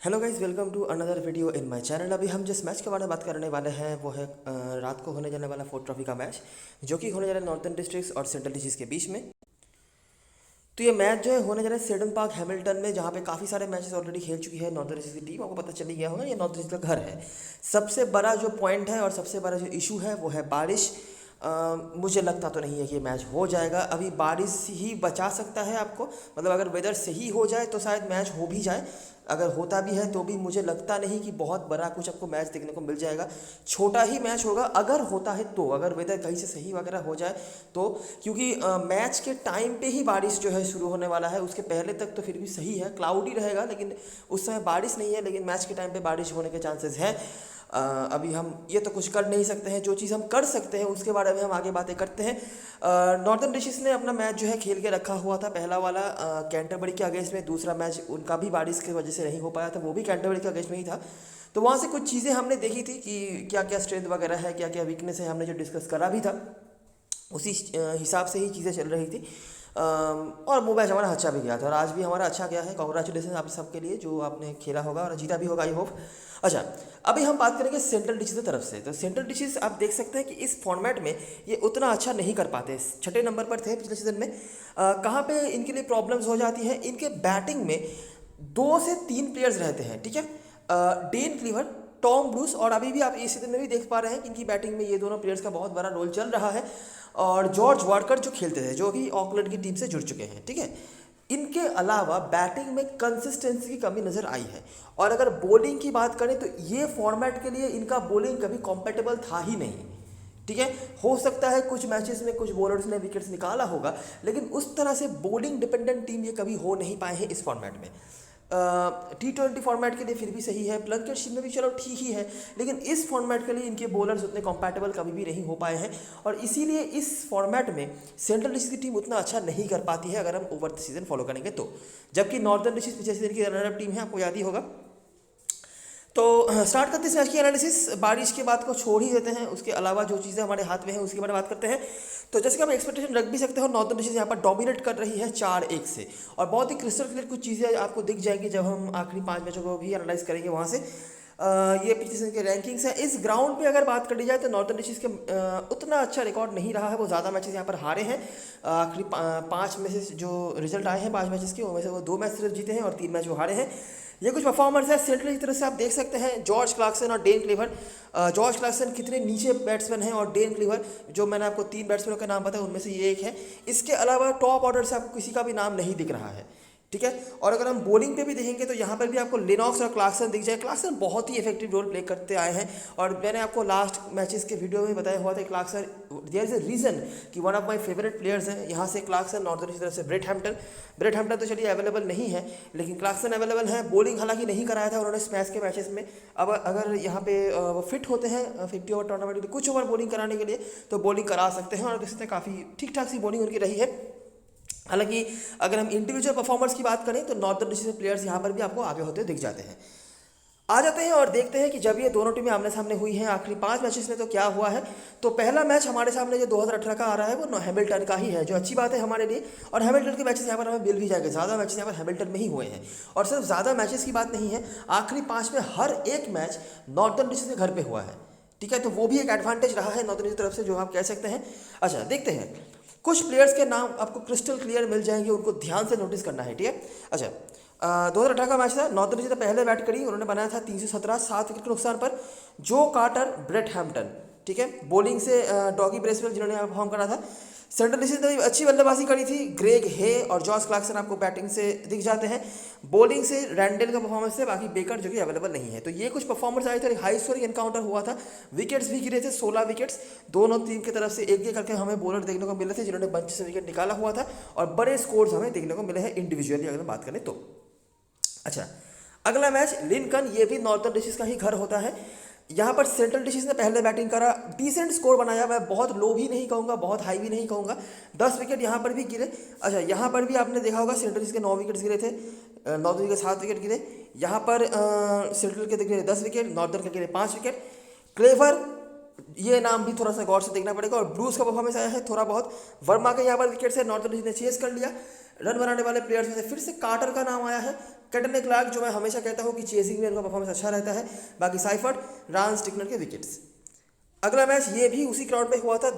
Hello guys, welcome to another video in my channel. अभी हम जिस मैच के बारे में बात करने वाले हैं वो है रात को होने जाने वाला फोर्थ ट्रॉफी का मैच, जो कि होने जा रहा है नॉर्थर्न डिस्ट्रिक्ट्स और सेंट्रल डिस्ट्रिक्ट्स के बीच में। तो ये मैच जो है होने जा रहा है सेडन पार्क हैमिल्टन में, जहाँ पे काफ़ी सारे मैचेस ऑलरेडी खेल चुकी है नॉर्थर्न डिस्ट्रिक्ट की टीम। आपको पता चल ही गया होगा ये नॉर्थर्न डिस्ट्रिक्ट का घर है। सबसे बड़ा जो पॉइंट है और सबसे बड़ा जो इशू है वो है बारिश। मुझे लगता तो नहीं है कि ये मैच हो जाएगा। अभी बारिश ही बचा सकता है आपको, मतलब अगर वेदर सही हो जाए तो शायद मैच हो भी जाए। अगर होता भी है तो भी मुझे लगता नहीं कि बहुत बड़ा कुछ आपको मैच देखने को मिल जाएगा। छोटा ही मैच होगा अगर होता है तो, अगर वेदर कहीं से सही वगैरह हो जाए तो। क्योंकि मैच के टाइम पे ही बारिश जो है शुरू होने वाला है, उसके पहले तक तो फिर भी सही है, क्लाउडी रहेगा, लेकिन उस समय बारिश नहीं है। लेकिन मैच के टाइम पे बारिश होने के चांसेस हैं। अभी हम ये तो कुछ कर नहीं सकते हैं। जो चीज़ हम कर सकते हैं उसके बारे में हम आगे बातें करते हैं। नॉर्थर्न डिस्ट्रिक्ट्स ने अपना मैच जो है खेल के रखा हुआ था, पहला वाला कैंटरबरी के अगेंस्ट में। दूसरा मैच उनका भी बारिश की वजह से नहीं हो पाया था, वो भी कैंटरबरी के अगेंस्ट में ही था। तो वहाँ से कुछ चीज़ें हमने देखी थी कि क्या क्या स्ट्रेंथ वगैरह है, क्या क्या वीकनेस है, हमने जो डिस्कस करा भी था उसी हिसाब से ही चीज़ें चल रही थी। और वो मैच हमारा अच्छा भी गया था और आज भी हमारा अच्छा गया है। कॉन्ग्रेचुलेसन आप सबके लिए जो आपने खेला होगा और जीता भी होगा, आई होप। अच्छा, अभी हम बात करेंगे सेंट्रल डिशेज की तरफ से। तो सेंट्रल डिशेज आप देख सकते हैं कि इस फॉर्मेट में ये उतना अच्छा नहीं कर पाते। छठे नंबर पर थे पिछले सीजन में। कहाँ पे इनके लिए प्रॉब्लम्स हो जाती हैं, इनके बैटिंग में 2 से 3 प्लेयर्स रहते हैं, ठीक है। डेन क्लीवर, टॉम ब्रूस, और अभी भी आप इस सीजन में भी देख पा रहे हैं कि इनकी बैटिंग में ये दोनों प्लेयर्स का बहुत बड़ा रोल चल रहा है। और जॉर्ज वार्कर जो खेलते थे, जो कि ऑकलैंड की टीम से जुड़ चुके हैं, ठीक है। इनके अलावा बैटिंग में कंसिस्टेंसी की कमी नज़र आई है। और अगर बॉलिंग की बात करें तो ये फॉर्मेट के लिए इनका बॉलिंग कभी कॉम्पेटेबल था ही नहीं, ठीक है। हो सकता है कुछ मैचेस में कुछ बॉलर्स ने विकेट्स निकाला होगा, लेकिन उस तरह से बॉलिंग डिपेंडेंट टीम ये कभी हो नहीं पाए हैं इस फॉर्मेट में। T20 फॉर्मेट के लिए फिर भी सही है, प्लंकेटशिप में भी चलो ठीक ही है, लेकिन इस फॉर्मेट के लिए इनके बॉलर्स उतने कॉम्पैटिबल कभी भी नहीं हो पाए हैं। और इसीलिए इस फॉर्मेट में सेंट्रल डिस्ट्रिक्ट की टीम उतना अच्छा नहीं कर पाती है अगर हम ओवर द सीजन फॉलो करेंगे तो। जबकि नॉर्थर्न डिस्ट्रिक्ट पिछले सीजन की रनर अप टीम है, आपको याद ही होगा। तो स्टार्ट करते हैं मैच की एनालिसिस। बारिश के बात को छोड़ ही देते हैं, उसके अलावा जो चीज़ें हमारे हाथ में हैं उसके बारे में बात करते हैं। तो जैसे कि आप एक्सपेक्टेशन रख भी सकते हो, नॉर्थर्न डिस्ट्रिक्ट यहाँ पर डोमिनेट कर रही है 4-1 से। और बहुत ही क्रिस्टल क्लियर कुछ चीज़ें आपको दिख जाएंगी जब हम आखिरी 5 मैचों को भी एनालाइज करेंगे वहाँ से। ये पिछले सीजन के रैंकिंग्स हैं। इस ग्राउंड पे अगर बात कर ली जाए तो नॉर्थर्न डिस्ट्रिक्ट के उतना अच्छा रिकॉर्ड नहीं रहा है, वो ज़्यादा मैचेस यहाँ पर हारे हैं। आखिरी 5 में से जो रिजल्ट आए हैं 5 मैचेस के, उनमें से वो 2 मैच सिर्फ जीते हैं और 3 मैच वो हारे हैं। ये कुछ परफॉर्मर्स है सेंट्रल की तरफ से, आप देख सकते हैं जॉर्ज क्लार्कसन और डेन क्लीवर। जॉर्ज क्लार्कसन कितने नीचे बैट्समैन हैं, और डेन क्लीवर जो मैंने आपको 3 बैट्समैनों का नाम बताया उनमें से ये एक है। इसके अलावा टॉप ऑर्डर से आपको किसी का भी नाम नहीं दिख रहा है, ठीक है। और अगर हम बॉलिंग पे भी देखेंगे तो यहाँ पर भी आपको लिनॉक्स और क्लार्कसन दिख जाए। क्लार्कसन बहुत ही इफेक्टिव रोल प्ले करते आए हैं, और मैंने आपको लास्ट मैचेस के वीडियो में बताया हुआ था Clarkson, there is a reason कि one of my favourite players हैं यहाँ से क्लार्कसन। नॉर्थर्न की तरफ से ब्रेट हैम्पटन तो चलिए अवेलेबल नहीं है, लेकिन क्लार्कसन अवेलेबल है। बॉलिंग हालांकि नहीं कराया था उन्होंने स्मैश के मैचेस में। अब अगर यहाँ पे वो फिट होते हैं 50 ओवर टूर्नामेंट के लिए, कुछ ओवर बॉलिंग कराने के लिए, तो बॉलिंग करा सकते हैं। और इससे काफ़ी ठीक ठाक सी बॉलिंग उनकी रही है। हालांकि अगर हम इंडिविजुअल परफॉर्मर्स की बात करें तो नॉर्थर्न डिस्ट्रिक्ट प्लेयर्स यहाँ पर भी आपको आगे होते दिख जाते हैं। आ जाते हैं और देखते हैं कि जब ये दोनों टीमें आमने सामने हुई हैं आखिरी 5 मैचेस में तो क्या हुआ है। तो पहला मैच हमारे सामने जो 2018 का आ रहा है वो हैमिल्टन का ही है, जो अच्छी बात है हमारे लिए। और हैमिल्टन के मैचेस यहाँ पर हमें मिल भी जाएंगे, ज़्यादा मैचेस यहाँ पर हैमिल्टन में ही हुए हैं। और सिर्फ ज़्यादा मैचेस की बात नहीं है, आखिरी 5 में हर एक मैच नॉर्थर्न डिस्ट्रिक्ट के घर पर हुआ है, ठीक है। तो वो भी एक एडवांटेज रहा है नॉर्थर्न की तरफ से, जो आप कह सकते हैं। अच्छा, देखते हैं कुछ प्लेयर्स के नाम आपको क्रिस्टल क्लियर मिल जाएंगे, उनको ध्यान से नोटिस करना है, ठीक है। अच्छा, 2018 का मैच था, नॉर्थर्न डिस्ट्रिक्ट ने पहले बैट करी, उन्होंने बनाया था 317, 7 विकेट के नुकसान पर। जो कार्टर, ब्रेट हैम्पटन, ठीक है। बॉलिंग से डॉगी ब्रेसवेल जिन्होंने परफॉर्म करा था। सेंट्रल डिस्ट्रिक्ट ने अच्छी बल्लेबाजी करी थी, ग्रेग हे और जॉस क्लार्कसन आपको बैटिंग से दिख जाते हैं। बॉलिंग से रैंडल का परफॉर्मेंस है, बाकी बेकर जो कि अवेलेबल नहीं है। तो ये कुछ परफॉर्मेंस आए थे, हाई स्कोरिंग एनकाउंटर हुआ था, विकेट्स भी गिरे थे, 16 विकेट्स दोनों टीम की तरफ से एक करके हमें बॉलर देखने को मिले थे जिन्होंने बंच से विकेट निकाला हुआ था। और बड़े स्कोर्स हमें देखने को मिले हैं इंडिविजुअली अगर बात करें तो। अच्छा, अगला मैच लिंकन, ये भी नॉर्थर्न डिस्ट्रिक्ट का ही घर होता है। यहाँ पर सेंट्रल डिस्ट्रिक्ट ने पहले बैटिंग करा, डिसेंट स्कोर बनाया, मैं बहुत लो भी नहीं कहूँगा बहुत हाई भी नहीं कहूँगा, 10 विकेट यहाँ पर भी गिरे। अच्छा, यहाँ पर भी आपने देखा होगा सेंट्रल डिस्ट्रिक्ट के 9 विकेट गिरे थे, नॉर्थर्न के 7 विकेट गिरे। यहाँ पर सेंट्रल के गिरे 10 विकेट, नॉर्थर्न के गिरे 5 विकेट। क्लेवर, ये नाम भी थोड़ा सा गौर से देखना पड़ेगा। और ब्रूस का परफॉर्मेंस आया है थोड़ा बहुत। वर्मा के यहाँ पर विकेट से नॉर्थर्न डिस्ट्रिक्ट ने चेस कर लिया। रन बनाने वाले प्लेयर्स में से फिर से कार्टर का नाम आया है, कैटने क्लार्क, जो मैं हमेशा कहता हूँ कि चेजिंग में उनका परफॉर्मेंस अच्छा रहता है, बाकी साइफर्ट, रान स्टिकनर के विकेट्स। अगला मैच ये भी उसी ग्राउंड पे हुआ था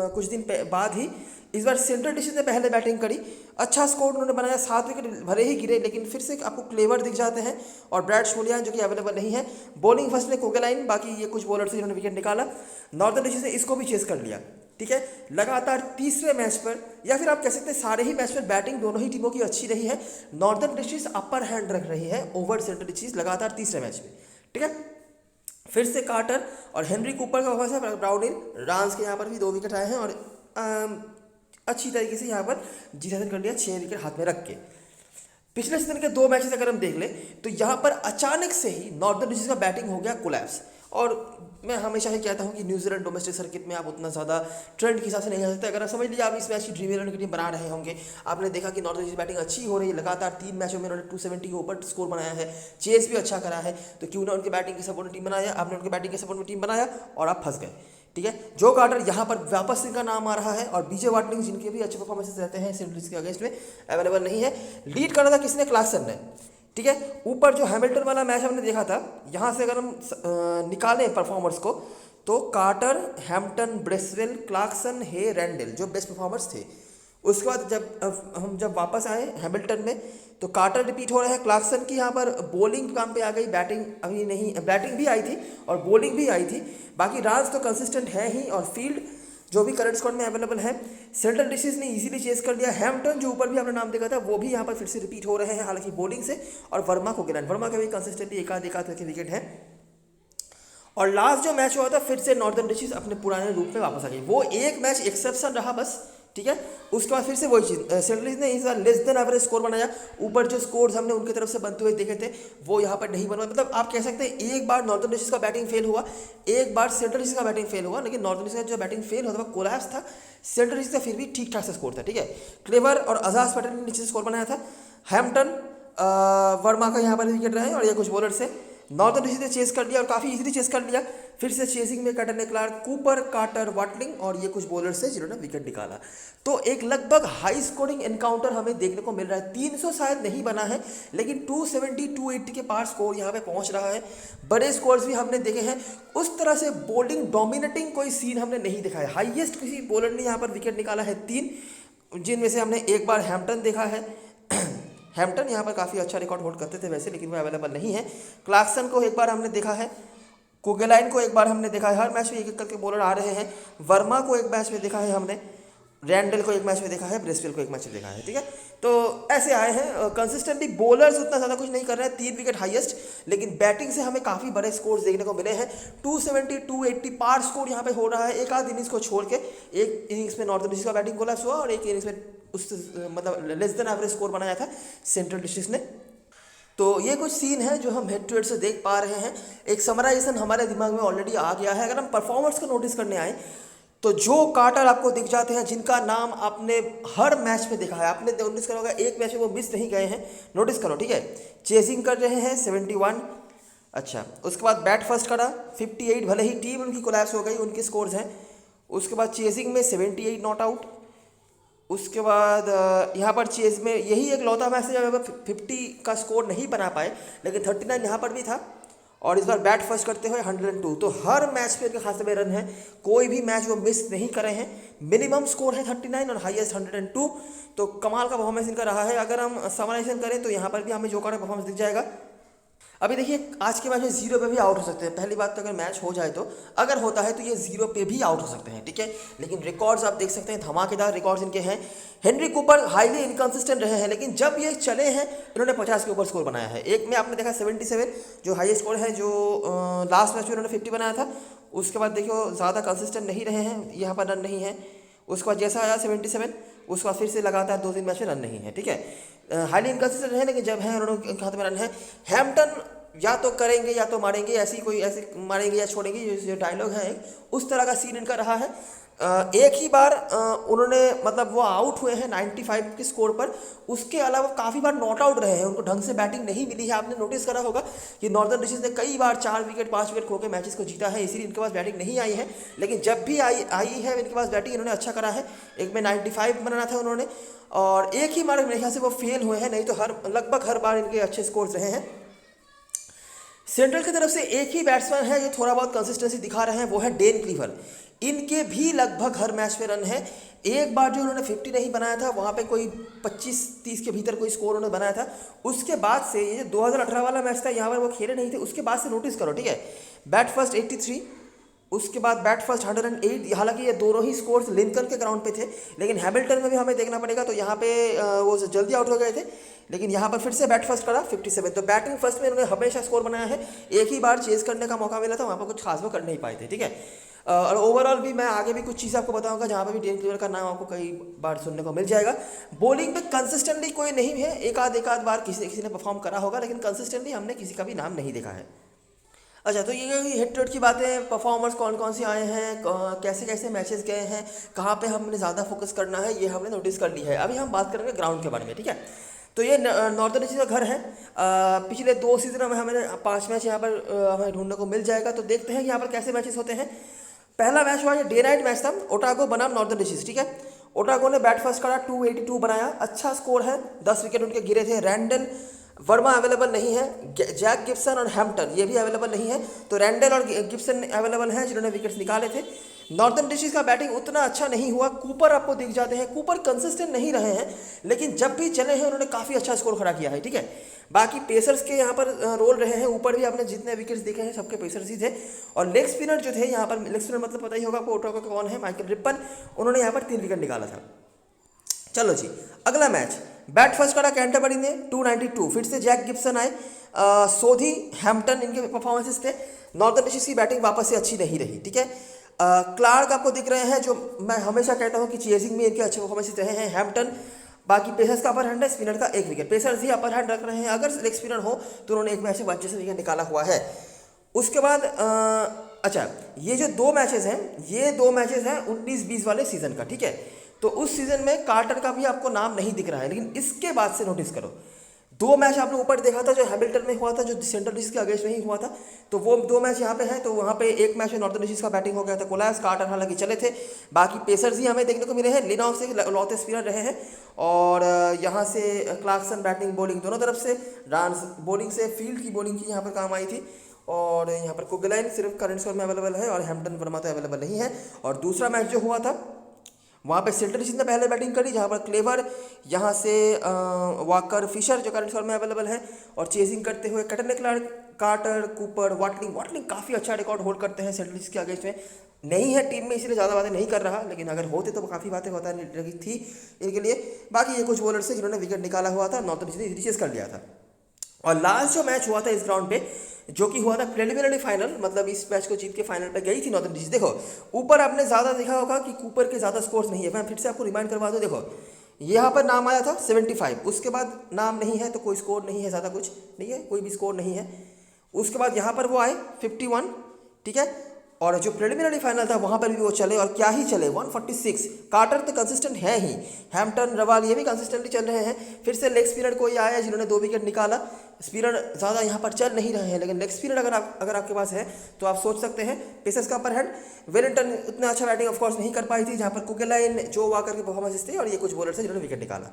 कुछ दिन बाद ही। इस बार सेंट्रल डिस्ट्रिक्ट ने पहले बैटिंग करी, अच्छा स्कोर उन्होंने बनाया, 7 विकेट भले ही गिरे लेकिन फिर से आपको क्लेवर दिख जाते हैं, और ब्रैड शोलियान जो कि अवेलेबल नहीं है। बॉलिंग फर्स्ट में कोगेलाइन, बाकी ये कुछ बॉलर से जिन्होंने विकेट निकाला। नॉर्दर्न डिस्ट्रिक्ट ने इसको भी चेस कर लिया, ठीक है। लगातार तीसरे मैच पर, या फिर आप कह सकते हैं सारे ही मैच पर बैटिंग दोनों ही टीमों की अच्छी रही है। नॉर्दर्न डिस्ट्रिक्ट अपर हैंड रख रही है ओवर सेंट्रल डिस्ट्रिक्ट लगातार तीसरे मैच में, ठीक है। फिर से कार्टर और हेनरी कूपर का परफॉर्मेंस है, ब्राउन इन रांस के यहाँ पर भी 2 विकेट आए हैं, और अच्छी तरीके से यहाँ पर जीत हासिल कर लिया 6 विकेट हाथ में रख के। पिछले सीजन के 2 मैचेस अगर हम देख लें तो यहाँ पर अचानक से ही नॉर्दर्न डिस्ट्रिक्ट का बैटिंग हो गया कोलैप्स। और मैं हमेशा ही कहता हूँ कि न्यूजीलैंड डोमेस्टिक सर्किट में आप उतना ज़्यादा ट्रेंड के हिसाब से नहीं जा सकते। अगर समझ लीजिए आप इस मैच की ड्रीम 11 की टीम बना रहे होंगे, आपने देखा कि नॉर्दर्न डिस्ट्रिक्ट बैटिंग अच्छी हो रही है, लगातार 3 मैचों में उन्होंने 270 के ऊपर स्कोर बनाया है, चेस भी अच्छा करा है, तो क्यों ना उनके बैटिंग के सपोर्ट में टीम बनाया, आपने उनके बैटिंग के सपोर्ट में टीम बनाया और आप फंस गए, ठीक है। जो कार्टर यहाँ पर वापस इनका नाम आ रहा है, और बीजे वाटलिंग जिनके भी अच्छे परफॉर्मेंसेस रहते हैं सेंट्रल के अगेंस्ट में अवेलेबल नहीं है। लीड करना था किसने? क्लार्कसन ने, ठीक है। ऊपर जो हैमिल्टन वाला मैच हमने देखा था, यहाँ से अगर हम निकालें परफॉर्मर्स को तो कार्टर, हैम्पटन, ब्रेसवेल, क्लार्कसन, हे, रैंडल जो बेस्ट परफॉर्मर्स थे। उसके बाद जब वापस आए हैमिल्टन में तो कार्टर रिपीट हो रहा है, क्लार्कसन की यहाँ पर बॉलिंग काम पे आ गई, बैटिंग अभी नहीं, बैटिंग भी आई थी और बॉलिंग भी आई थी। बाकी राज तो कंसिस्टेंट है ही, और फील्ड जो भी करंट स्क्वाड में अवेलेबल है। सेंट्रल डिस्ट्रिक्ट ने इजीली चेस कर लिया। हैम्पटन जो ऊपर भी आपने नाम देखा था वो भी यहाँ पर फिर से रिपीट हो रहे हैं, हालांकि बॉलिंग से, और वर्मा को गिरान, वर्मा का भी कंसिस्टेंटली एकाध के विकेट है। और लास्ट जो मैच हुआ था फिर से नॉर्दर्न डिस्ट्रिक्ट अपने पुराने रूप में वापस आ गई। वो एक मैच एक्सेप्शन रहा बस, ठीक है। उसके बाद फिर से वही चीज़, सेंट्रल ने इस बार लेस देन एवरेज स्कोर बनाया। ऊपर जो स्कोर्स हमने उनकी तरफ से बनते हुए देखे थे वो यहाँ पर नहीं बना। मतलब आप कह सकते हैं एक बार नॉर्दर्न डिस्ट्रिक्ट का बैटिंग फेल हुआ, एक बार सेंट्रल डिस्ट्रिक्ट का बैटिंग फेल हुआ, लेकिन नॉर्दर्न डिस्ट्रिक्ट का जो बैटिंग फेल हुआ था वो कोलैप्स था। सेंट्रल डिस्ट्रिक्ट का फिर भी ठीक ठाक से स्कोर था, ठीक है। क्लेवर और अजाज पटेल ने नीचे से स्कोर बनाया था। हैम्पटन, वर्मा का यहाँ पर विकेट रहे, और ये कुछ बॉलर से नॉर्दर्न डिस्ट्रिक्ट ने चेस कर लिया और काफ़ी इजीली चेस कर लिया। फिर से चेसिंग में कैटने क्लार्क, कूपर, कार्टर, वाटलिंग और ये कुछ बॉलर से जिन्होंने विकेट निकाला। तो एक लगभग हाई स्कोरिंग एनकाउंटर हमें देखने को मिल रहा है। 300 शायद नहीं बना है, लेकिन 270 280 के पार स्कोर यहाँ पे पहुँच रहा है। बड़े स्कोर्स भी हमने देखे हैं। उस तरह से बॉलिंग डोमिनेटिंग कोई सीन हमने नहीं देखा है। हाईएस्ट किसी बॉलर ने यहाँ पर विकेट निकाला है 3, जिनमें से हमने एक बार हैम्पटन देखा है। हैम्पटन यहाँ पर काफ़ी अच्छा रिकॉर्ड होल्ड करते थे वैसे, लेकिन वो अवेलेबल नहीं है। क्लार्कसन को एक बार हमने देखा है, कोगेलाइन को एक बार हमने देखा है। हर मैच में एक एक करके बॉलर आ रहे हैं। वर्मा को एक मैच में देखा है हमने, रैंडल को एक मैच में देखा है, ब्रेसवेल को एक मैच में देखा है, ठीक है। तो ऐसे आए हैं कंसिस्टेंटली। बॉलर्स उतना ज़्यादा कुछ नहीं कर रहे हैं, 3 विकेट हाईएस्ट, लेकिन बैटिंग से हमें काफ़ी बड़े स्कोर्स देखने को मिले हैं। 270 280 पार स्कोर यहाँ पे हो रहा है। एक आध इनिंग्स को छोड़ के, एक इनिंग्स में नॉर्दर्न डिस्ट्रिक्ट का बैटिंग कोलैप्स हुआ और एक इनिंग्स में उस मतलब लेस देन एवरेज स्कोर बनाया था सेंट्रल डिस्ट्रिक्ट ने। तो ये कुछ सीन है जो हम हेड टू हेड से देख पा रहे हैं। एक समराइजेशन हमारे दिमाग में ऑलरेडी आ गया है। अगर हम परफॉर्मेंस को नोटिस करने आए तो जो कार्टर आपको दिख जाते हैं, जिनका नाम आपने हर मैच में देखा है, आपने नोटिस करा होगा, एक मैच में वो मिस नहीं गए हैं, नोटिस करो, ठीक है। चेजिंग कर रहे हैं 71, अच्छा। उसके बाद बैट फर्स्ट करा 58, भले ही टीम उनकी कोलैप्स हो गई, उनके स्कोर्स हैं। उसके बाद चेजिंग में 78 नॉट आउट। उसके बाद यहाँ पर चेज में यही एक लौता मैच है जब 50 का स्कोर नहीं बना पाए, लेकिन 39 यहाँ पर भी था। और इस बार बैट फर्स्ट करते हुए 102। तो हर मैच पे इनके खासे में रन है, कोई भी मैच वो मिस नहीं करे हैं। मिनिमम स्कोर है 39 और हाईएस्ट 102। तो कमाल का परफॉर्मेंस इनका रहा है। अगर हम समराइजेशन करें तो यहाँ पर भी हमें जो का परफॉर्मेंस दिख जाएगा। अभी देखिए आज के मैच में 0 पे भी आउट हो सकते हैं। पहली बात तो अगर मैच हो जाए तो, अगर होता है तो ये 0 पे भी आउट हो सकते हैं, ठीक है। लेकिन रिकॉर्ड्स आप देख सकते हैं, धमाकेदार रिकॉर्ड्स इनके हैं। हेनरी कूपर हाईली इनकंसिस्टेंट रहे हैं, लेकिन जब ये चले हैं इन्होंने 50 के ऊपर स्कोर बनाया है। एक में आपने देखा 77 जो हाईएस्ट स्कोर है, जो लास्ट मैच में इन्होंने 50 बनाया था। उसके बाद देखियो ज़्यादा कंसिस्टेंट नहीं रहे हैं, यहाँ पर रन नहीं है। उसके बाद जैसा आया 77, उसके बाद फिर से लगातार 2-3 मैच में रन नहीं है, ठीक है। हाईली इनकंसिस्टेंट रहे, लेकिन जब है उन्होंने हाथ में रन है। हैम्पटन या तो करेंगे या तो मारेंगे, ऐसी मारेंगे या छोड़ेंगे, जो डायलॉग है उस तरह का सीन इनका रहा है। एक ही बार उन्होंने मतलब वो आउट हुए हैं 95 के स्कोर पर। उसके अलावा काफ़ी बार नॉट आउट रहे हैं, उनको ढंग से बैटिंग नहीं मिली है। आपने नोटिस करा होगा कि नॉर्दर्न डिस्ट्रिक्स ने कई बार 4 विकेट 5 विकेट खो के मैचेस को जीता है, इसीलिए इनके पास बैटिंग नहीं आई है। लेकिन जब भी आई है इनके पास बैटिंग, इन्होंने अच्छा करा है। एक में 95 बनाना था उन्होंने, और एक ही बार मेरे ख्याल से वो फेल हुए हैं, नहीं तो लगभग हर बार इनके अच्छे स्कोर्स रहे हैं। सेंट्रल की तरफ से एक ही बैट्समैन है जो थोड़ा बहुत कंसिस्टेंसी दिखा रहे हैं, वो है डेन क्लीवर। इनके भी लगभग हर मैच में रन है। एक बार जो उन्होंने 50 नहीं बनाया था, वहाँ पे कोई 25-30 के भीतर कोई स्कोर उन्होंने बनाया था। उसके बाद से ये जो 2018 वाला मैच था, यहाँ पर वो खेले नहीं थे, उसके बाद से नोटिस करो, ठीक है। बैट फर्स्ट 83, उसके बाद बैट फर्स्ट 108। हालांकि ये दोनों ही स्कोर्स लिंकन के ग्राउंड पे थे, लेकिन हैमिल्टन में भी हमें देखना पड़ेगा, तो यहाँ पे वो जल्दी आउट हो गए थे। लेकिन यहाँ पर फिर से बैट फर्स्ट करा 57। तो बैटिंग फर्स्ट में उन्होंने हमेशा स्कोर बनाया है। एक ही बार चेज करने का मौका मिला था, वहाँ पर कुछ खास वो कर नहीं पाए थे, ठीक है। और ओवरऑल भी मैं आगे भी कुछ चीज़ें आपको बताऊंगा, जहाँ पे भी डेन क्लीवर का नाम आपको कई बार सुनने को मिल जाएगा। बॉलिंग पे कंसिस्टेंटली कोई नहीं है, एक आध बार किसी ने परफॉर्म करा होगा, लेकिन कंसिस्टेंटली हमने किसी का भी नाम नहीं देखा है। अच्छा, तो ये हिट रेट की बातें, परफॉर्मर्स कौन कौन से आए हैं, कैसे कैसे मैचेस गए हैं, कहाँ पे हमने ज़्यादा फोकस करना है, ये हमने नोटिस कर ली है। अभी हम बात करेंगे ग्राउंड के बारे में, ठीक है। तो ये नॉर्दर्न डिस्ट्रिक्ट का घर है। पिछले 2 सीजन में हमें 5 मैच यहाँ पर हमें ढूंढने को मिल जाएगा। तो देखते हैं कि यहाँ पर कैसे मैचेस होते हैं। पहला मैच हुआ, ये डे नाइट मैच था, ओटागो बनाम नॉर्दर्न डिस्ट्रिक्ट, ठीक है। ओटागो ने बैट फर्स्ट करा, 282 बनाया, अच्छा स्कोर है। 10 विकेट उनके गिरे थे। रैंडल वर्मा अवेलेबल नहीं है, जैक गिब्सन और हैम्पटन ये भी अवेलेबल नहीं है। तो रैंडल और गिब्सन अवेलेबल हैं जिन्होंने विकेट्स निकाले थे। नॉर्दर्न डिस्ट्रिक्ट का बैटिंग उतना अच्छा नहीं हुआ। कूपर आपको दिख जाते हैं, कूपर कंसिस्टेंट नहीं रहे हैं, लेकिन जब भी चले हैं उन्होंने काफ़ी अच्छा स्कोर खड़ा किया है, ठीक है। बाकी पेसर्स के यहाँ पर रोल रहे हैं। ऊपर भी आपने जितने विकेट्स देखे हैं सबके पेसर्स ही थे। और लेग स्पिनर जो थे यहाँ पर, लेग स्पिनर मतलब पता ही होगा आपको ओटागो का कौन है, माइकल रिपन, उन्होंने यहाँ पर 3 विकेट निकाला था। चलो जी, अगला मैच, बैट फर्स्ट करा कैंटरबरी ने, 292। फिर से जैक गिब्सन आए, सोधी, हैम्पटन इनके परफॉर्मेंसेस थे। नॉर्दर्न डिस्ट्रिक्ट की बैटिंग वापस से अच्छी नहीं रही, ठीक है। क्लार्क आपको दिख रहे हैं, जो मैं हमेशा कहता हूं कि चेजिंग में इनके अच्छे परफॉर्मेंसेस रहे हैं। हैम्पटन, बाकी पेसर्स का अपर हैंड है, स्पिनर का 1 विकेट। पेसर्स ही अपर हैंड रख रहे हैं, अगर लेग स्पिनर हो तो उन्होंने एक मैच में 25 विकेट निकाला हुआ है। उसके बाद अच्छा, ये जो 2 मैचेस हैं, ये 2 मैचेस हैं 19-20 वाले सीजन का, ठीक है। तो उस सीजन में कार्टर का भी आपको नाम नहीं दिख रहा है, लेकिन इसके बाद से नोटिस करो, 2 मैच आपने ऊपर देखा था जो हैमिल्टन में हुआ था, जो सेंट्रल डिस्ट्रिक्ट के अगेंस्ट में ही हुआ था। तो वो 2 मैच यहाँ पे हैं। तो वहाँ पे एक मैच में नॉर्दर्न डिस्ट्रिक्ट का बैटिंग हो गया था, कोलास, कार्टर हालांकि चले थे। बाकी पेसर्स ही हमें देखने को मिले हैं। लिनॉफ से लौते स्पिनर रहे हैं, और यहाँ से क्लार्कसन बैटिंग बॉलिंग दोनों तरफ से, डांस बॉलिंग से, फील्ड की बॉलिंग की यहाँ पर काम आई थी। और यहाँ पर कुगलाइन सिर्फ करंट स्कोर में अवेलेबल है, और हैम्पटन वर्मा तो अवेलेबल नहीं है। और दूसरा मैच जो हुआ था, वहाँ पे सेंट्रल डिस्ट्रिक्ट ने पहले बैटिंग करी, जहाँ पर क्लेवर, यहाँ से वॉकर, फिशर जो करंट स्कोर में अवेलेबल है, और चेजिंग करते हुए कटन क्लार्क, कार्टर, कूपर, वाटलिंग काफ़ी अच्छा रिकॉर्ड होल्ड करते हैं सेंट्रल डिस्ट्रिक्ट के अगेंस्ट में। नहीं है टीम में, इसलिए ज़्यादा बातें नहीं कर रहा, लेकिन अगर होते तो काफ़ी बातें होता लगी थी इनके लिए। बाकी ये कुछ बॉलर्स से जिन्होंने विकेट निकाला हुआ था, नॉर्दर्न डिस्ट्रिक्ट ने चेज कर लिया था। और लास्ट जो मैच हुआ था इस ग्राउंड पे, जो कि हुआ था प्रिलिमिनरी फाइनल, मतलब इस मैच को जीत के फाइनल पे गई थी नॉर्दर्न डिस्ट्रिक्ट। देखो ऊपर आपने ज़्यादा देखा होगा कि कूपर के ज़्यादा स्कोर्स नहीं है। मैं फिर से आपको रिमाइंड करवा दूँ, देखो यहाँ पर नाम आया था 75, उसके बाद नाम नहीं है, तो कोई स्कोर नहीं है, ज़्यादा कुछ नहीं है, कोई भी स्कोर नहीं है। उसके बाद यहाँ पर वो आए 51, ठीक है। और जो प्रिलिमिनरी फाइनल था वहाँ पर भी वो चले, और क्या ही चले, 146। कार्टर तो कंसिस्टेंट है ही, हैम्पटन, रवाल ये भी कंसिस्टेंटली चल रहे हैं। फिर से लेग स्पिनर कोई आया जिन्होंने 2 विकेट निकाला। स्पिनर ज़्यादा यहाँ पर चल नहीं रहे हैं, लेकिन लेग स्पिनर अगर आपके पास है तो आप सोच सकते हैं। पेसर्स का अपर हैंड, वेलिंगटन उतना अच्छा बैटिंग ऑफकोर्स नहीं कर पाई थी, जहाँ पर कुगलाइन, जो वाकर के परफॉर्मेंस थे, और ये कुछ बॉलर्स थे जिन्होंने विकेट निकाला,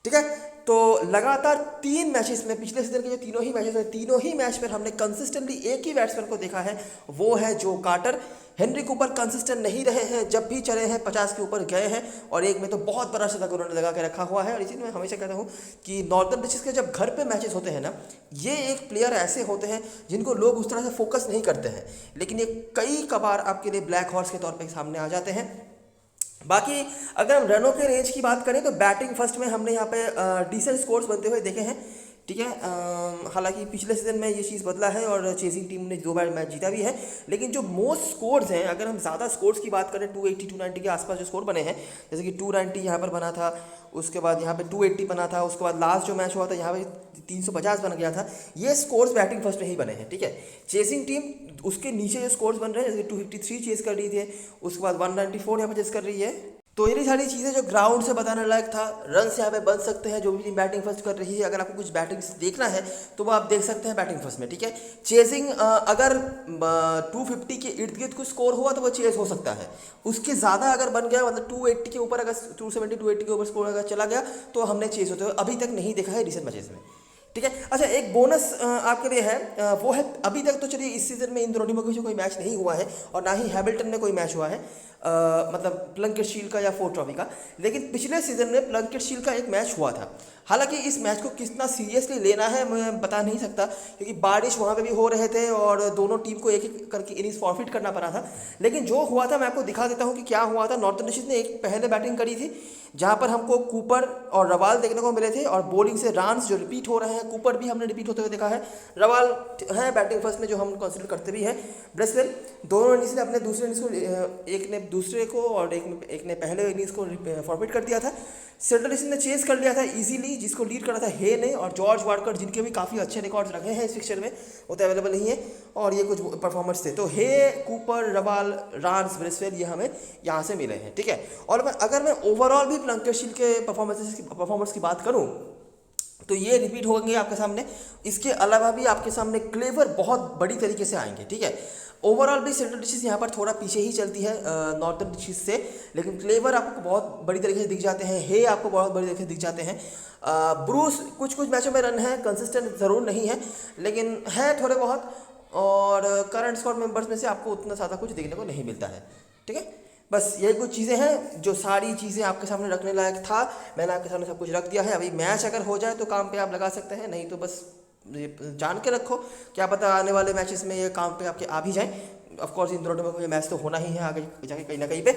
ठीक है। तो लगातार 3 मैचेस में, पिछले सीजन के जो तीनों ही मैचेस हैं, तीनों ही मैच में हमने कंसिस्टेंटली एक ही बैट्समैन को देखा है, वो है जो कार्टर। हेनरी कूपर कंसिस्टेंट नहीं रहे हैं, जब भी चले हैं 50 के ऊपर गए हैं, और एक में तो बहुत बड़ा शतक उन्होंने लगा के रखा हुआ है। और इसीलिए मैं हमेशा कहता हूँ कि नॉर्दर्न डिस्ट्रिक्ट के जब घर पे मैचेस होते हैं ना, ये एक प्लेयर ऐसे होते हैं जिनको लोग उस तरह से फोकस नहीं करते हैं, लेकिन ये कई कबार आपके लिए ब्लैक हॉर्स के तौर पर सामने आ जाते हैं। बाकी अगर हम रनों के रेंज की बात करें तो बैटिंग फर्स्ट में हमने यहाँ पे डिसेंट स्कोर्स बनते हुए देखे हैं, ठीक है। हालांकि पिछले सीजन में ये चीज़ बदला है, और चेजिंग टीम ने 2 बार मैच जीता भी है। लेकिन जो मोस्ट स्कोर्स हैं, अगर हम ज़्यादा स्कोर्स की बात करें, 280 290 के आसपास जो स्कोर बने हैं, जैसे कि 290 यहाँ पर बना था, उसके बाद यहाँ पे 280 बना था, उसके बाद लास्ट जो मैच हुआ था यहाँ पे 350 बन गया था। ये स्कोर्स बैटिंग फर्स्ट में ही बने हैं, ठीक है। चेसिंग टीम उसके नीचे जो स्कोर्स बन रहे हैं, जैसे 253 चेस कर रही थी, उसके बाद 194 यहाँ पे चेस कर रही है। तो ये सारी चीज़ें जो ग्राउंड से बताने लायक था। रन यहाँ पे बन सकते हैं जो भी टीम बैटिंग फर्स्ट कर रही है। अगर आपको कुछ बैटिंग देखना है तो वो आप देख सकते हैं बैटिंग फर्स्ट में, ठीक है। चेजिंग अगर 250 के इर्द गिर्द कुछ स्कोर हुआ तो वो चेज हो सकता है। उसके ज़्यादा अगर बन गया, मतलब 280 के ऊपर, अगर 270 280 के ऊपर स्कोर अगर चला गया तो हमने चेज होते हुए अभी तक नहीं देखा है रिसेंट मैचेस में, ठीक है। अच्छा, एक बोनस आपके लिए है, वो है अभी तक तो चलिए इस सीज़न में इन दोनों टीमों के बीच कोई मैच नहीं हुआ है और ना ही हैमिल्टन में कोई मैच हुआ है, मतलब प्लंकेट शील्ड का या फोर्ड ट्रॉफी का। लेकिन पिछले सीजन में प्लंकेट शील्ड का एक मैच हुआ था। हालांकि इस मैच को कितना सीरियसली लेना है मैं बता नहीं सकता, क्योंकि बारिश वहाँ पे भी हो रहे थे और दोनों टीम को एक एक करके इनिंग्स फॉरफिट करना पड़ा था। लेकिन जो हुआ था मैं आपको दिखा देता हूँ कि क्या हुआ था। नॉर्थन डिस्ट्रिक्ट ने एक पहले बैटिंग करी थी जहाँ पर हमको कूपर और रवाल देखने को मिले थे, और बॉलिंग से रन्स जो रिपीट हो रहे हैं, कूपर भी हमने रिपीट होते हुए देखा है, रवाल है बैटिंग फर्स्ट में जो हम कंसिडर करते भी हैं। ब्रेसवेल दोनों इनिंग्स ने अपने दूसरे इनिंग्स को, एक ने दूसरे को और एक ने पहले इनिंग्स को फॉरफिट कर दिया था। सेंट्रल ने चेस कर लिया था इजीली, जिसको लीड करा था हे ने और जॉर्ज वार्कर, जिनके भी काफ़ी अच्छे रिकॉर्ड्स रखे हैं इस फिक्चर में, वो तो अवेलेबल नहीं है, और ये कुछ परफॉर्मर्स थे। तो हे, कूपर, रवाल, रान्स, ब्रेसवेल ये हमें यहाँ से मिले हैं, ठीक है। और अगर मैं ओवरऑल भी प्लंकेट शील्ड के परफॉर्मेंस की बात करूँ तो ये रिपीट होंगे आपके सामने। इसके अलावा भी आपके सामने क्लेवर बहुत बड़ी तरीके से आएंगे, ठीक है। ओवरऑल भी सेंट्रल डिस्ट्रिक्ट यहाँ पर थोड़ा पीछे ही चलती है नॉर्थन डिस्ट्रिक्ट से, लेकिन क्लेवर आपको बहुत बड़ी तरीके से दिख जाते हैं, हे आपको बहुत बड़ी तरीके से दिख जाते हैं। ब्रूस कुछ मैचों में रन है, कंसिस्टेंट ज़रूर नहीं है लेकिन है थोड़े बहुत, और करंट स्क्वाड मेंबर्स में से आपको उतना ज़्यादा कुछ देखने को नहीं मिलता है, ठीक है। बस ये कुछ चीज़ें हैं, जो सारी चीज़ें आपके सामने रखने लायक था, मैंने आपके सामने सब कुछ रख दिया है। अभी मैच अगर हो जाए तो काम पे आप लगा सकते हैं, नहीं तो बस जान के रखो, क्या पता आने वाले मैचेस में ये काम पे आपके आ भी जाए। ऑफ कोर्स इन दोनों में मैच तो होना ही है आगे जाके कहीं ना कहीं पे।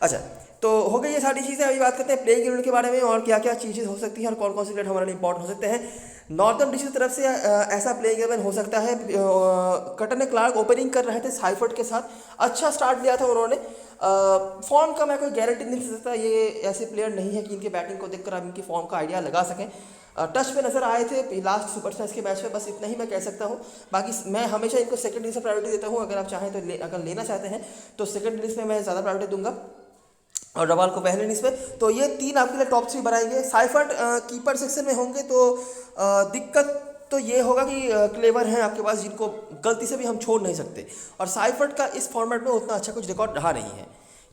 अच्छा, तो हो गई ये सारी चीज़ें। अभी बात करते हैं प्लेइंग इलेवन के बारे में और क्या क्या चीज़ें हो सकती हैं और कौन कौन से प्लेयर हमारे लिए इंपॉर्टेंट हो सकते हैं। नॉर्थन डिस्ट्रिक्ट की तरफ से ऐसा प्लेइंग इलेवन हो सकता है, कटन क्लार्क ओपनिंग कर रहे थे साइफर्ट के साथ, अच्छा स्टार्ट लिया था उन्होंने। फॉर्म का मैं कोई गारंटी नहीं दे सकता, ये ऐसे प्लेयर नहीं है कि इनके बैटिंग को देखकर आप इनकी फॉर्म का आइडिया लगा सकें। टच पे नजर आए थे लास्ट सुपर स्टार्स के मैच में, बस इतना ही मैं कह सकता हूँ। बाकी मैं हमेशा इनको सेकंड इनिंग्स में प्रायोरिटी देता हूँ। अगर आप चाहें तो अगर लेना चाहते हैं तो सेकंड इनिंग्स में मैं ज़्यादा प्रायोरिटी दूंगा और रवाल को पहले इनिंग्स में। तो ये तीन आपके लिए टॉप 3 बनाएंगे। साइफर्ट कीपर सेक्शन में होंगे तो दिक्कत तो ये होगा कि क्लेवर हैं आपके पास जिनको गलती से भी हम छोड़ नहीं सकते, और साइफर्ट का इस फॉर्मेट में उतना अच्छा कुछ रिकॉर्ड रहा नहीं है,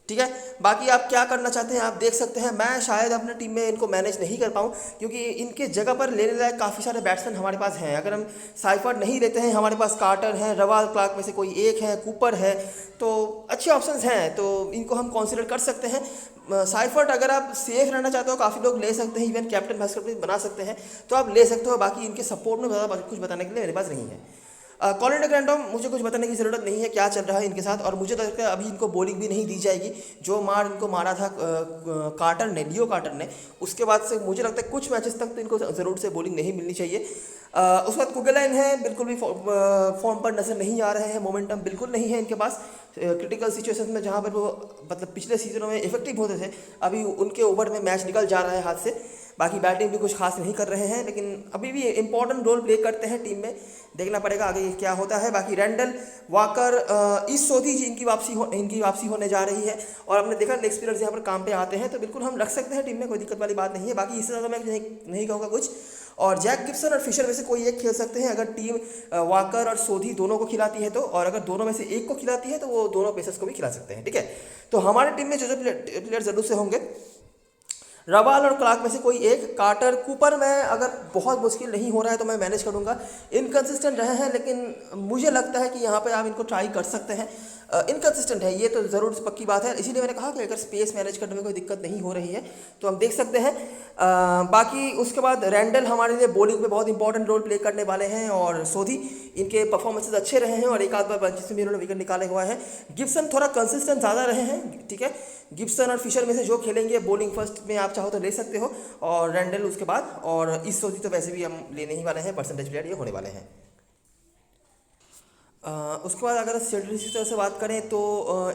ठीक है। बाकी आप क्या करना चाहते हैं आप देख सकते हैं। मैं शायद अपने टीम में इनको मैनेज नहीं कर पाऊँ, क्योंकि इनके जगह पर लेने लायक काफ़ी सारे बैट्समैन हमारे पास हैं। अगर हम साइफर्ट नहीं लेते हैं, हमारे पास कार्टर हैं, रवाल क्लार्क में से कोई एक है, कूपर है, तो अच्छे ऑप्शंस हैं, तो इनको हम कंसिडर कर सकते हैं। साइफर्ट अगर आप सेफ रहना चाहते हो, काफ़ी लोग ले सकते हैं, इवन कैप्टन भास्कर भी बना सकते हैं, तो आप ले सकते हो। बाकी इनके सपोर्ट में ज़्यादा कुछ बताने के लिए मेरे पास नहीं है। कॉलिन ग्रैंडम मुझे कुछ बताने की ज़रूरत नहीं है क्या चल रहा है इनके साथ, और मुझे लगता है अभी इनको बॉलिंग भी नहीं दी जाएगी। जो मार इनको मारा था कार्टर ने, लियो कार्टर ने, उसके बाद से मुझे लगता है कुछ मैचेस तक तो इनको ज़रूर से बॉलिंग नहीं मिलनी चाहिए। उसके बाद कुगेलाइन है, बिल्कुल भी फॉर्म पर नज़र नहीं आ रहे हैं, मोमेंटम बिल्कुल नहीं है इनके पास। क्रिटिकल सिचुएशन में जहाँ पर वो मतलब पिछले सीजनों में इफेक्टिव होते थे, अभी उनके ओवर में मैच निकल जा रहा है हाथ से। बाकी बैटिंग भी कुछ खास नहीं कर रहे हैं, लेकिन अभी भी इंपॉर्टेंट रोल प्ले करते हैं टीम में। देखना पड़ेगा आगे क्या होता है। बाकी रैंडल, वाकर, इस सोधी जी इनकी वापसी होने जा रही है, और हमने देखा लेग स्पिनर्स यहाँ पर काम पे आते हैं, तो बिल्कुल हम रख सकते हैं टीम में, कोई दिक्कत वाली बात नहीं है। बाकी इससे ज़्यादा मैं नहीं कहूँगा कुछ। और जैक गिब्सन और फिशर में से कोई एक खेल सकते हैं अगर टीम वाकर और सोधी दोनों को खिलाती है तो, और अगर दोनों में से एक को खिलाती है तो वो दोनों पेसर्स को भी खिला सकते हैं, ठीक है। तो हमारे टीम में जो प्लेयर जरूर से होंगे, रवाल और क्लार्क में से कोई एक, कार्टर, कूपर में अगर बहुत मुश्किल नहीं हो रहा है तो मैं मैनेज करूंगा। इनकंसिस्टेंट रहे हैं, लेकिन मुझे लगता है कि यहाँ पे आप इनको ट्राई कर सकते हैं। इनकंसिस्टेंट है ये तो ज़रूर पक्की बात है, इसीलिए मैंने कहा कि अगर स्पेस मैनेज करने में कोई दिक्कत नहीं हो रही है तो हम देख सकते हैं। बाकी उसके बाद रैंडल हमारे लिए बॉलिंग में बहुत इंपॉर्टेंट रोल प्ले करने वाले हैं, और सोधी इनके परफॉर्मेंसेज अच्छे रहे हैं और एक आध बार पंचिस में भी इन्होंने विकेट निकाले हुए हैं। गिब्सन थोड़ा कंसिस्टेंट ज़्यादा रहे हैं, ठीक है। गिब्सन और फिशर में से जो खेलेंगे बॉलिंग फर्स्ट में आप चाहो तो ले सकते हो, और रैंडल उसके बाद, और इस सोधी तो वैसे भी हम लेने ही वाले हैं, परसेंटेज प्लेयर ये होने वाले हैं। उसके बाद अगर सेंट्रल की तरह से बात करें तो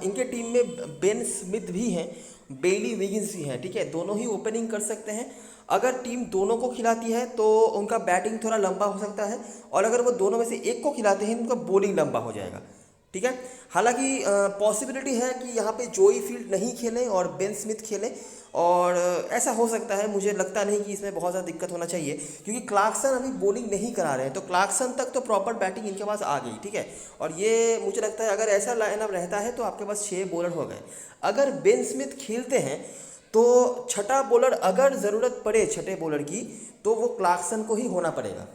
इनके टीम में बेन स्मिथ भी हैं, बेली विगिंस भी हैं, ठीक है, दोनों ही ओपनिंग कर सकते हैं। अगर टीम दोनों को खिलाती है तो उनका बैटिंग थोड़ा लंबा हो सकता है, और अगर वो दोनों में से एक को खिलाते हैं उनका बॉलिंग लंबा हो जाएगा, ठीक है। हालांकि पॉसिबिलिटी है कि यहाँ पे जोई फील्ड नहीं खेलें और बेन स्मिथ खेलें, और ऐसा हो सकता है। मुझे लगता नहीं कि इसमें बहुत ज़्यादा दिक्कत होना चाहिए, क्योंकि क्लार्कसन अभी बॉलिंग नहीं करा रहे हैं, तो क्लार्कसन तक तो प्रॉपर बैटिंग इनके पास आ गई, ठीक है। और ये मुझे लगता है अगर ऐसा लाइनअप रहता है तो आपके पास 6 बॉलर हो गए। अगर बेन स्मिथ खेलते हैं तो छठा बॉलर अगर ज़रूरत पड़े छठे बॉलर की, तो वो क्लार्कसन को ही होना पड़ेगा।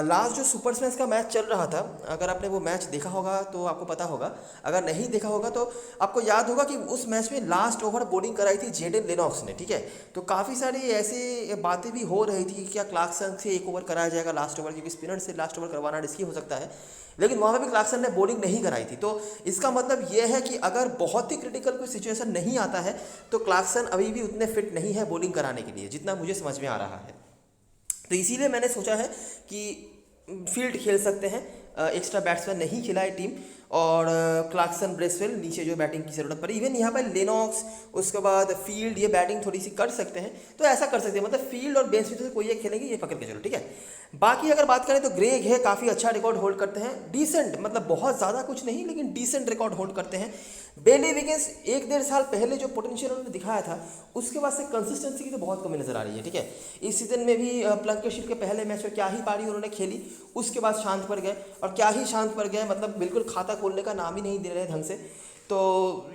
लास्ट जो सुपर स्मैश का मैच चल रहा था, अगर आपने वो मैच देखा होगा तो आपको पता होगा, अगर नहीं देखा होगा तो आपको याद होगा कि उस मैच में लास्ट ओवर बॉलिंग कराई थी जेडन लेनॉक्स ने, ठीक है। तो काफ़ी सारी ऐसी बातें भी हो रही थी कि क्या क्लार्कसन से एक ओवर कराया जाएगा लास्ट ओवर, क्योंकि स्पिनर से लास्ट ओवर करवाना रिस्की हो सकता है, लेकिन वहाँ पे भी क्लार्कसन ने बॉलिंग नहीं कराई थी। तो इसका मतलब ये है कि अगर बहुत ही क्रिटिकल कोई सिचुएशन नहीं आता है तो क्लार्कसन अभी भी उतने फिट नहीं है बॉलिंग कराने के लिए, जितना मुझे समझ में आ रहा है। तो इसीलिए मैंने सोचा है कि फील्ड खेल सकते हैं, एक्स्ट्रा बैट्समैन नहीं खिलाए टीम, और क्लार्कसन ब्रेसवेल नीचे जो बैटिंग की ज़रूरत पड़ी, इवन यहाँ पर लेनॉक्स, उसके बाद फील्ड, ये बैटिंग थोड़ी सी कर सकते हैं, तो ऐसा कर सकते हैं, मतलब फील्ड और बेन स्मिथ से कोई एक खेलेंगे, ये पकड़ के चलो, ठीक है। बाकी अगर बात करें तो ग्रेग है, काफ़ी अच्छा रिकॉर्ड होल्ड करते हैं, डिसेंट, मतलब बहुत ज़्यादा कुछ नहीं लेकिन डिसेंट रिकॉर्ड होल्ड करते हैं। बेली विगिंस 1-1.5 साल पहले जो पोटेंशियल उन्होंने दिखाया था, उसके बाद से कंसिस्टेंसी की तो बहुत कमी नजर आ रही है, ठीक है। इस सीजन में भी प्लंकेटशिप के पहले मैच में क्या ही पारी उन्होंने खेली, उसके बाद शांत पड़ गए, और क्या ही शांत पड़ गए, मतलब बिल्कुल खाता खोलने का नाम ही नहीं दे रहे ढंग से। तो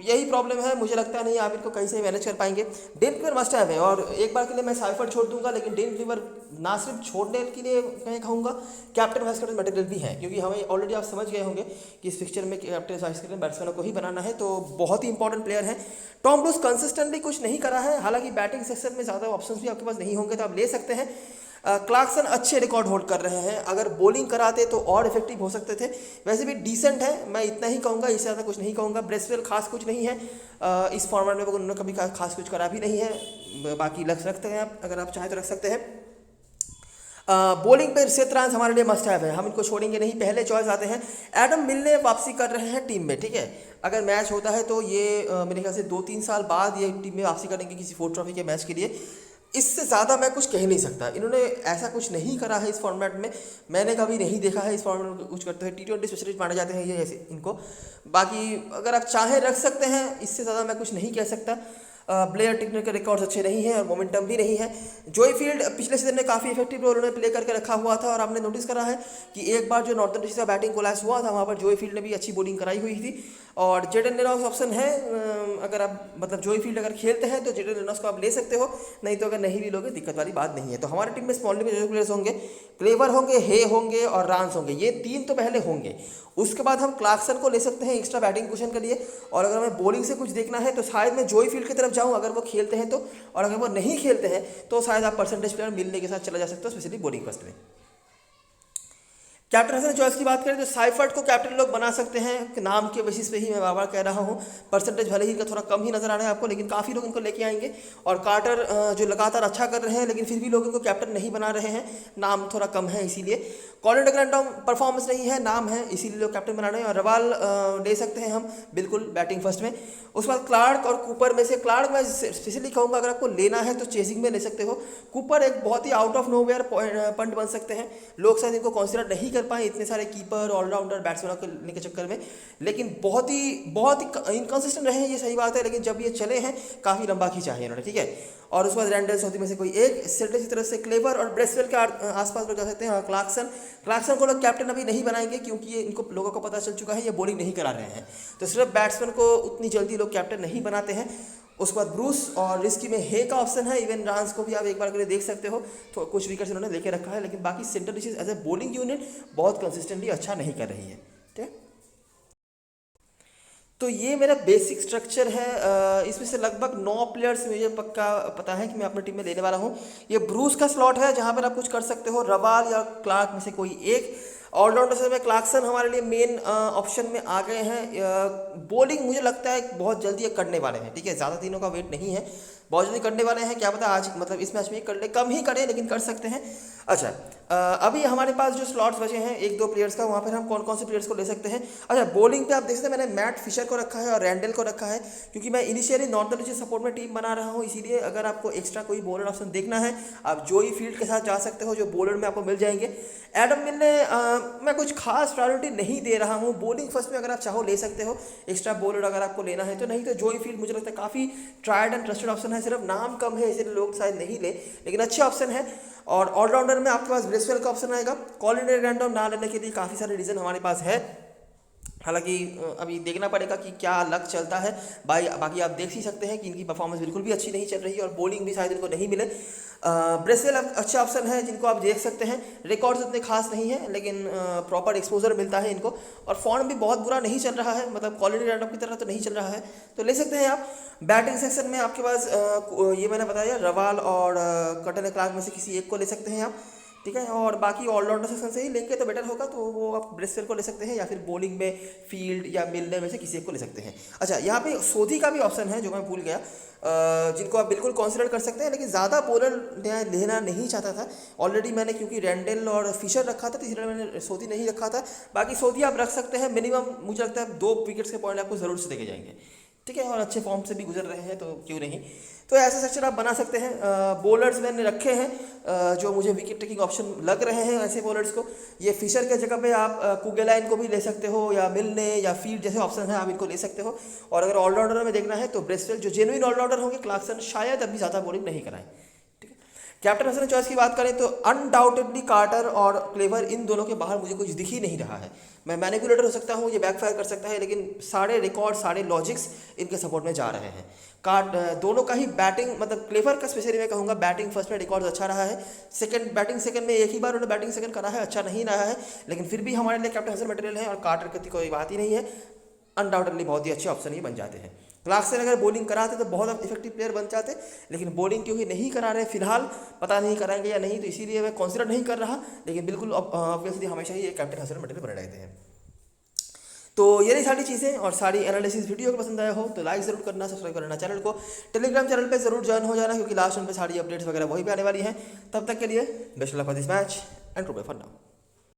यही प्रॉब्लम है, मुझे लगता नहीं आप इनको कहीं से मैनेज कर पाएंगे। डेन क्लिवर मस्ट हैव है, और एक बार के लिए मैं साइफर छोड़ दूंगा, लेकिन डेन क्लिवर ना सिर्फ छोड़ने के लिए मैं कहूँगा, कैप्टन वाइस कैप्टन मटेरियल भी है, क्योंकि हमें ऑलरेडी आप समझ गए होंगे कि इस पिक्चर में कैप्टन वाइस कैप्टन बैट्समैनों को ही बनाना है, तो बहुत ही इंपॉर्टेंट प्लेयर है। टॉम ब्रूस कंसिस्टेंटली कुछ नहीं करा है, हालांकि बैटिंग सेक्शन में ज़्यादा ऑप्शंस भी आपके पास नहीं होंगे तो आप ले सकते हैं। क्लार्कसन अच्छे रिकॉर्ड होल्ड कर रहे हैं, अगर बॉलिंग कराते तो और इफेक्टिव हो सकते थे, वैसे भी डिसेंट है, मैं इतना ही कहूँगा, इससे ज़्यादा कुछ नहीं कहूँगा। ब्रेसवेल खास कुछ नहीं है इस फॉर्मेट में, उन्होंने कभी खास कुछ करा भी नहीं है, बाकी लग सकते हैं आप, अगर आप चाहें तो रख सकते हैं। बॉलिंग पे सेत्रांस हमारे लिए मस्ट हैव है, हम इनको छोड़ेंगे नहीं। पहले चॉइस आते हैं एडम मिलने, वापसी कर रहे हैं टीम में, ठीक है। अगर मैच होता है तो ये मेरे ख्याल से 2-3 साल बाद ये टीम में वापसी करेंगे किसी फोर्थ ट्रॉफी के मैच के लिए। इससे ज़्यादा मैं कुछ कह नहीं सकता, इन्होंने ऐसा कुछ नहीं करा है इस फॉर्मेट में, मैंने कभी नहीं देखा है इस फॉर्मेट में कुछ करते हुए। T20 स्पेशलिस्ट माने जाते हैं ये ऐसे इनको, बाकी अगर आप चाहें रख सकते हैं, इससे ज़्यादा मैं कुछ नहीं कह सकता। ब्लेयर टिकनर के रिकॉर्ड्स अच्छे नहीं हैं और मोमेंटम भी नहीं है। जोई फील्ड पिछले सीजन में काफ़ी इफेक्टिव रोल उन्होंने प्ले करके रखा हुआ था, और आपने नोटिस करा है कि एक बार जो नॉर्थन डिस्ट्रिक्ट का बैटिंग कोलैप्स हुआ था, वहाँ पर जोई फील्ड ने भी अच्छी बॉलिंग कराई हुई थी। और जेडन लेनॉक्स ऑप्शन है, अगर आप मतलब जोई फील्ड अगर खेलते हैं तो जेडन लेनॉक्स को आप ले सकते हो, नहीं तो अगर नहीं भी लोगे दिक्कत वाली बात नहीं है। तो हमारी टीम में स्मॉल में जो प्लेयर्स होंगे, क्लेवर होंगे, हे होंगे और रांस होंगे, ये 3 तो पहले होंगे। उसके बाद हम क्लार्कसन को ले सकते हैं एक्स्ट्रा बैटिंग पोजीशन के लिए, और अगर हमें बॉलिंग से कुछ देखना है तो शायद मैं जोई फील्ड की तरफ जाऊँ अगर वो खेलते हैं तो, और अगर वो नहीं खेलते हैं तो शायद आप परसेंटेज प्लेयर मिलने के साथ चला जा सकते हो, स्पेशली बॉलिंग फर्स्ट में। कैप्टन हसन चॉइस की बात करें तो साइफर्ट को कैप्टन लोग बना सकते हैं, नाम के बेसिस पे ही मैं बार बार कह रहा हूँ। परसेंटेज भले ही इनका थोड़ा कम ही नजर आ रहा है आपको, लेकिन काफ़ी लोग इनको लेके आएंगे। और कार्टर जो लगातार अच्छा कर रहे हैं, लेकिन फिर भी लोग इनको कैप्टन नहीं बना रहे हैं, नाम थोड़ा कम है इसीलिए। कॉलिन डग्लैंडम परफॉर्मेंस नहीं है, नाम है, इसीलिए लोग कैप्टन बना रहे हैं। और रवाल ले सकते हैं हम बिल्कुल बैटिंग फर्स्ट में। उसके बाद क्लार्क और कूपर में से क्लार्क मैं स्पेशली कहूँगा अगर आपको लेना है तो चेसिंग में ले सकते हो। कूपर एक बहुत ही आउट ऑफ नोवेयर पॉइंट बन सकते हैं, लोग शायद इनको कंसिडर नहीं कर पाए इतने सारे कीपर ऑलराउंडर बैट्समैनों के लेने के चक्कर में, लेकिन बहुत ही इनकंसिस्टेंट रहे हैं, ये सही बात है, लेकिन जब ये चले हैं काफ़ी लंबा खींचा है इन्होंने, ठीक है। और उसके बाद रैंडल सऊदी में से कोई एक, सेटल की तरफ से क्लेवर और ब्रेसवेल के आसपास लोग जा सकते हैं। और क्लार्कसन को लोग कैप्टन अभी नहीं बनाएंगे, क्योंकि ये इनको लोगों को पता चल चुका है ये बॉलिंग नहीं करा रहे हैं, तो सिर्फ बैट्समैन को उतनी जल्दी लोग कैप्टन नहीं बनाते हैं। उसके बाद ब्रूस और रिस्की में हे का ऑप्शन है, इवन रांस को भी आप एक बार के लिए देख सकते हो, तो कुछ विकेट्स इन्होंने लेके रखा है, लेकिन बाकी center dishes as a bowling unit बहुत कंसिस्टेंटली अच्छा नहीं कर रही है, ठीक है। तो ये मेरा बेसिक स्ट्रक्चर है, इसमें से लगभग 9 प्लेयर्स मुझे पक्का पता है कि मैं अपनी टीम में लेने वाला हूँ। ये ब्रूस का स्लॉट है जहाँ पर आप कुछ कर सकते हो, रवाल या क्लार्क में से कोई एक। ऑलराउंडर में क्लार्कसन हमारे लिए मेन ऑप्शन में आ गए हैं। बॉलिंग मुझे लगता है बहुत जल्दी ये करने वाले हैं, ठीक है, ज़्यादा दिनों का वेट नहीं है, बहुत जल्दी करने वाले हैं, क्या पता आज मतलब इस मैच में कर ले, कम ही करें लेकिन कर सकते हैं। अच्छा अभी हमारे पास जो स्लॉट्स बचे हैं 1-2 प्लेयर्स का, वहाँ पर हम कौन कौन से प्लेयर्स को ले सकते हैं। अच्छा बॉलिंग पे आप देख सकते हैं मैंने मैट फिशर को रखा है और रैंडल को रखा है, क्योंकि मैं इनिशियली नॉर्थन डिस्ट्रिक्स सपोर्ट में टीम बना रहा हूँ, इसीलिए अगर आपको एक्स्ट्रा कोई बॉलर ऑप्शन देखना है आप जोई फील्ड के साथ जा सकते हो, जो बॉलर में आपको मिल जाएंगे। एडम मिलने मैं कुछ खास प्रायोरिटी नहीं दे रहा हूँ, बॉलिंग फर्स्ट में अगर आप चाहो ले सकते हो एक्स्ट्रा बॉलर अगर आपको लेना है तो, नहीं तो जोई फील्ड मुझे लगता है काफ़ी ट्राइड एंड ट्रस्टेड ऑप्शन है, सिर्फ नाम कम है इसलिए लोग शायद नहीं ले, लेकिन अच्छे ऑप्शन है। और ऑलराउंडर में आपके पास ब्रेसवेल का ऑप्शन आएगा। कॉलिन रैंडम ना लेने के लिए काफ़ी सारे रीज़न हमारे पास है, हालांकि अभी देखना पड़ेगा कि क्या लक चलता है भाई। बाकी आप देख ही सकते हैं कि इनकी परफॉर्मेंस बिल्कुल भी अच्छी नहीं चल रही है और बॉलिंग भी शायद इनको नहीं मिले। ब्रेसवेल अच्छा ऑप्शन है जिनको आप देख सकते हैं, रिकॉर्ड्स इतने खास नहीं है लेकिन प्रॉपर एक्सपोजर मिलता है इनको, और फॉर्म भी बहुत बुरा नहीं चल रहा है, मतलब क्वालिटी रैंडम की तरह तो नहीं चल रहा है, तो ले सकते हैं आप। बैटिंग सेक्शन में आपके पास ये मैंने बताया रवाल और कटन क्लार्क में से किसी एक को ले सकते हैं आप, ठीक है। और बाकी ऑलराउंडर सेक्शन से ही लेंगे तो बेटर होगा, तो वो आप ब्रेसवेल को ले सकते हैं या फिर बॉलिंग में फील्ड या मिलने में से किसी एक को ले सकते हैं। अच्छा यहाँ पे सोधी का भी ऑप्शन है जो मैं भूल गया, जिनको आप बिल्कुल कंसिडर कर सकते हैं, लेकिन ज़्यादा बॉलर लेना नहीं चाहता था ऑलरेडी मैंने, क्योंकि रैंडल और फिशर रखा था तो इसलिए मैंने सोधी नहीं रखा था। बाकी सोधी आप रख सकते हैं, मिनिमम मुझे लगता है 2 विकेट्स के पॉइंट आपको ज़रूर से देके जाएंगे, ठीक है, और अच्छे फॉर्म से भी गुजर रहे हैं तो क्यों नहीं। तो ऐसा सेक्शन आप बना सकते हैं। बॉलर्स मैंने रखे हैं जो मुझे विकेट टेकिंग ऑप्शन लग रहे हैं ऐसे बॉलर्स को, ये फिशर के जगह पे आप कुगेलाइन को भी ले सकते हो, या मिलने या फील्ड जैसे ऑप्शन है आप इनको ले सकते हो। और अगर ऑलराउंडर में देखना है तो ब्रेसवेल जो जेन्युइन ऑलराउंडर होंगे, क्लार्कसन शायद अभी ज़्यादा बॉलिंग नहीं कराएं, ठीक है। कैप्टन हसन चॉइस की बात करें तो अनडाउटेडली कार्टर और क्लेवर, इन दोनों के बाहर मुझे कुछ दिख ही नहीं रहा है। मैं मैनिपुलेटर हो सकता हूँ, ये बैकफायर कर सकता है, लेकिन सारे रिकॉर्ड सारे लॉजिक्स इनके सपोर्ट में जा रहे हैं। दोनों का ही बैटिंग, मतलब क्लेवर का स्पेशली मैं कहूँगा बैटिंग फर्स्ट में रिकॉर्ड अच्छा रहा है, बैटिंग सेकंड में एक ही बार उन्होंने बैटिंग सेकंड करा है, अच्छा नहीं रहा है, लेकिन फिर भी हमारे लिए कैप्टन हसन मटेरियल है और कार्टर की कोई बात ही नहीं है, अनडाउटेडली बहुत ही अच्छे ऑप्शन ये बन जाते हैं। क्लार्कसन अगर बॉलिंग कराते तो बहुत इफेक्टिव प्लेयर बन जाते, लेकिन बॉलिंग क्योंकि नहीं करा रहे फिलहाल, पता नहीं कराएंगे या नहीं, तो इसीलिए मैं कंसिडर नहीं कर रहा, लेकिन बिल्कुल ऑब्वियसली हमेशा ही ये कैप्टन हसन मटेरियल बने रहते हैं। तो ये रही सारी चीज़ें और सारी एनालिसिस वीडियो को पसंद आया हो तो लाइक ज़रूर करना, सब्सक्राइब करना चैनल को, टेलीग्राम चैनल पे ज़रूर ज्वाइन हो जाना, क्योंकि लास्ट टाइम पे सारी अपडेट्स वगैरह वही पे आने वाली हैं। तब तक के लिए best of luck for this match and good bye for now.